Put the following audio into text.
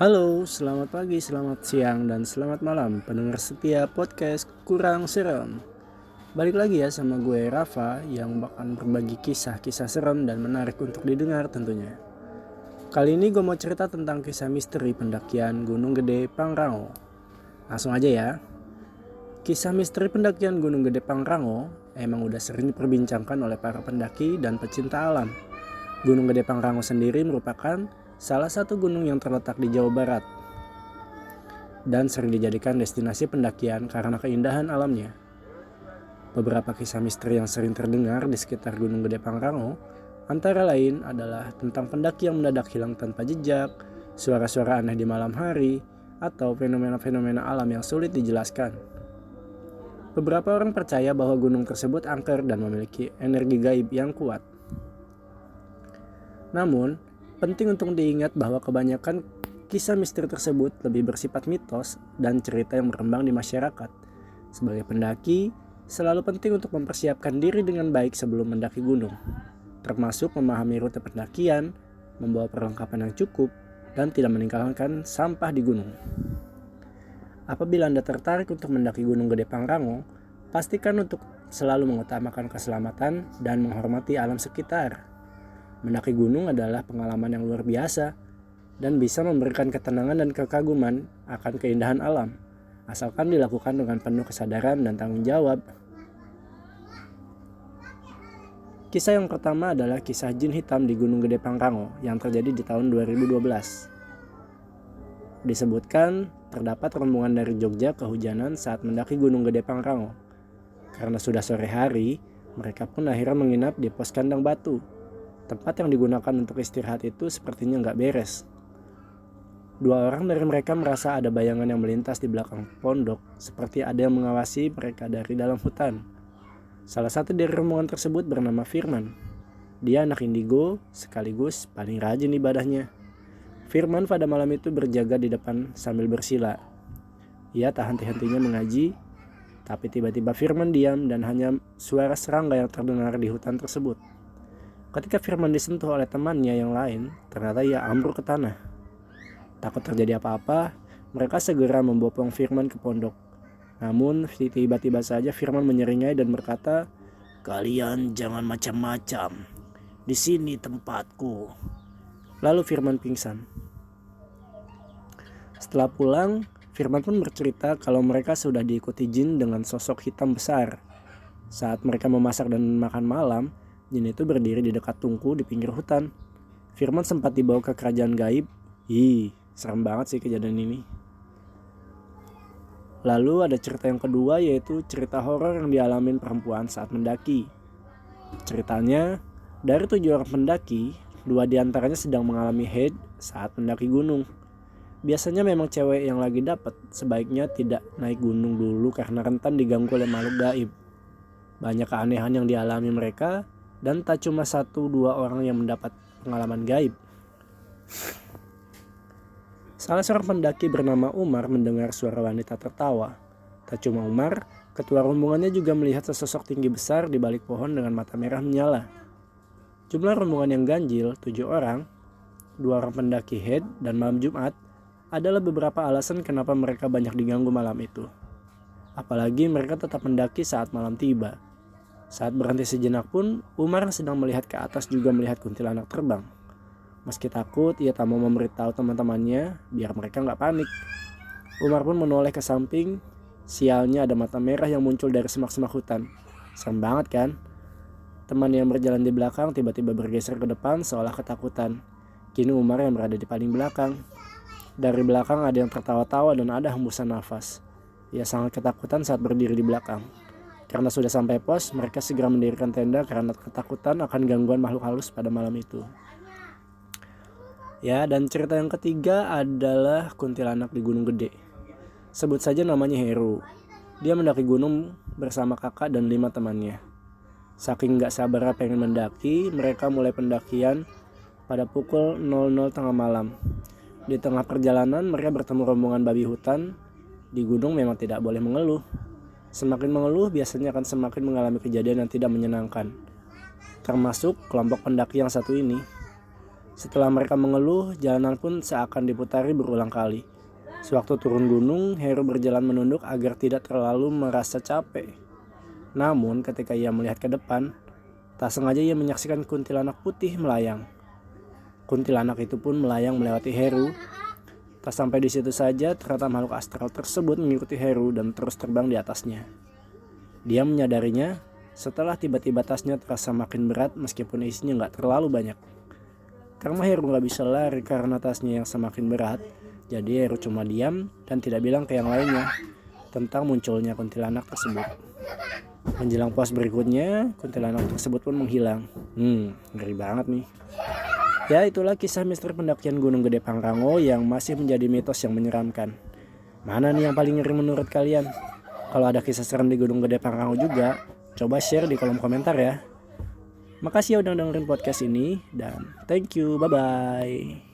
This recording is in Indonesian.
Halo, selamat pagi, selamat siang, dan selamat malam pendengar setia podcast Kurang Serem. Balik lagi ya sama gue Rafa yang bakal berbagi kisah-kisah serem dan menarik untuk didengar tentunya. Kali ini gue mau cerita tentang kisah misteri pendakian Gunung Gede Pangrango. Langsung aja ya. Kisah misteri pendakian Gunung Gede Pangrango emang udah sering diperbincangkan oleh para pendaki dan pecinta alam. Gunung Gede Pangrango sendiri merupakan salah satu gunung yang terletak di Jawa Barat dan sering dijadikan destinasi pendakian karena keindahan alamnya. Beberapa kisah misteri yang sering terdengar di sekitar Gunung Gede Pangrango antara lain adalah tentang pendaki yang mendadak hilang tanpa jejak, suara-suara aneh di malam hari, atau fenomena-fenomena alam yang sulit dijelaskan. Beberapa orang percaya bahwa gunung tersebut angker dan memiliki energi gaib yang kuat. Namun, penting untuk diingat bahwa kebanyakan kisah misteri tersebut lebih bersifat mitos dan cerita yang berkembang di masyarakat. Sebagai pendaki, selalu penting untuk mempersiapkan diri dengan baik sebelum mendaki gunung, termasuk memahami rute pendakian, membawa perlengkapan yang cukup, dan tidak meninggalkan sampah di gunung. Apabila Anda tertarik untuk mendaki Gunung Gede Pangrango, pastikan untuk selalu mengutamakan keselamatan dan menghormati alam sekitar. Mendaki gunung adalah pengalaman yang luar biasa dan bisa memberikan ketenangan dan kekaguman akan keindahan alam, asalkan dilakukan dengan penuh kesadaran dan tanggung jawab. Kisah yang pertama adalah kisah jin hitam di Gunung Gede Pangrango yang terjadi di tahun 2012. Disebutkan terdapat rombongan dari Jogja kehujanan saat mendaki Gunung Gede Pangrango. Karena sudah sore hari, mereka pun akhirnya menginap di pos kandang batu. Tempat yang digunakan untuk istirahat itu sepertinya nggak beres. Dua orang dari mereka merasa ada bayangan yang melintas di belakang pondok, seperti ada yang mengawasi mereka dari dalam hutan. Salah satu dari rombongan tersebut bernama Firman. Dia anak indigo, sekaligus paling rajin ibadahnya. Firman pada malam itu berjaga di depan sambil bersila. Ia tak henti-hentinya mengaji, tapi tiba-tiba Firman diam dan hanya suara serangga yang terdengar di hutan tersebut. Ketika Firman disentuh oleh temannya yang lain, ternyata ia ambruk ke tanah. Takut terjadi apa-apa, mereka segera membopong Firman ke pondok. Namun tiba-tiba saja Firman menyeringai dan berkata, "Kalian jangan macam-macam. Di sini tempatku." Lalu Firman pingsan. Setelah pulang, Firman pun bercerita kalau mereka sudah diikuti jin dengan sosok hitam besar. Saat mereka memasak dan makan malam, jin itu berdiri di dekat tungku di pinggir hutan. Firman sempat dibawa ke kerajaan gaib. Serem banget sih kejadian ini. Lalu ada cerita yang kedua, yaitu cerita horor yang dialamin perempuan saat mendaki. Ceritanya, dari 7 orang pendaki, 2 diantaranya sedang mengalami haid saat mendaki gunung. Biasanya memang cewek yang lagi dapat sebaiknya tidak naik gunung dulu karena rentan diganggu oleh makhluk gaib. Banyak keanehan yang dialami mereka dan tak cuma 1-2 orang yang mendapat pengalaman gaib. Salah seorang pendaki bernama Umar mendengar suara wanita tertawa. Tak cuma Umar, ketua rombongannya juga melihat sesosok tinggi besar di balik pohon dengan mata merah menyala. Jumlah rombongan yang ganjil, 7 orang, 2 orang pendaki haid dan malam Jumat, adalah beberapa alasan kenapa mereka banyak diganggu malam itu. Apalagi mereka tetap mendaki saat malam tiba. Saat berhenti sejenak pun, Umar sedang melihat ke atas juga melihat kuntilanak terbang. Meski takut, ia tak mau memberitahu teman-temannya biar mereka nggak panik. Umar pun menoleh ke samping. Sialnya ada mata merah yang muncul dari semak-semak hutan. Serem banget kan? Teman yang berjalan di belakang tiba-tiba bergeser ke depan seolah ketakutan. Kini Umar yang berada di paling belakang. Dari belakang ada yang tertawa-tawa dan ada hembusan nafas. Ia sangat ketakutan saat berdiri di belakang. Karena sudah sampai pos, mereka segera mendirikan tenda karena ketakutan akan gangguan makhluk halus pada malam itu. Ya, dan cerita yang ketiga adalah kuntilanak di Gunung Gede. Sebut saja namanya Heru. Dia mendaki gunung bersama kakak dan 5 temannya. Saking gak sabar pengen mendaki, mereka mulai pendakian pada pukul 00 tengah malam. Di tengah perjalanan mereka bertemu rombongan babi hutan. Di gunung memang tidak boleh mengeluh. Semakin mengeluh biasanya akan semakin mengalami kejadian yang tidak menyenangkan. Termasuk kelompok pendaki yang satu ini. Setelah mereka mengeluh, jalanan pun seakan diputari berulang kali. Sewaktu turun gunung, Heru berjalan menunduk agar tidak terlalu merasa capek. Namun ketika ia melihat ke depan, tak sengaja ia menyaksikan kuntilanak putih melayang. Kuntilanak itu pun melayang melewati Heru. Tak sampai di situ saja, ternyata makhluk astral tersebut mengikuti Heru dan terus terbang di atasnya. Dia menyadarinya setelah tiba-tiba tasnya terasa makin berat meskipun isinya nggak terlalu banyak. Karena Heru nggak bisa lari karena tasnya yang semakin berat, jadi Heru cuma diam dan tidak bilang ke yang lainnya tentang munculnya kuntilanak tersebut. Menjelang pos berikutnya, kuntilanak tersebut pun menghilang. Ngeri banget nih. Ya, itulah kisah misteri pendakian Gunung Gede Pangrango yang masih menjadi mitos yang menyeramkan. Mana nih yang paling ngeri menurut kalian? Kalau ada kisah serem di Gunung Gede Pangrango juga, coba share di kolom komentar ya. Makasih ya udah dengerin podcast ini dan thank you, bye-bye.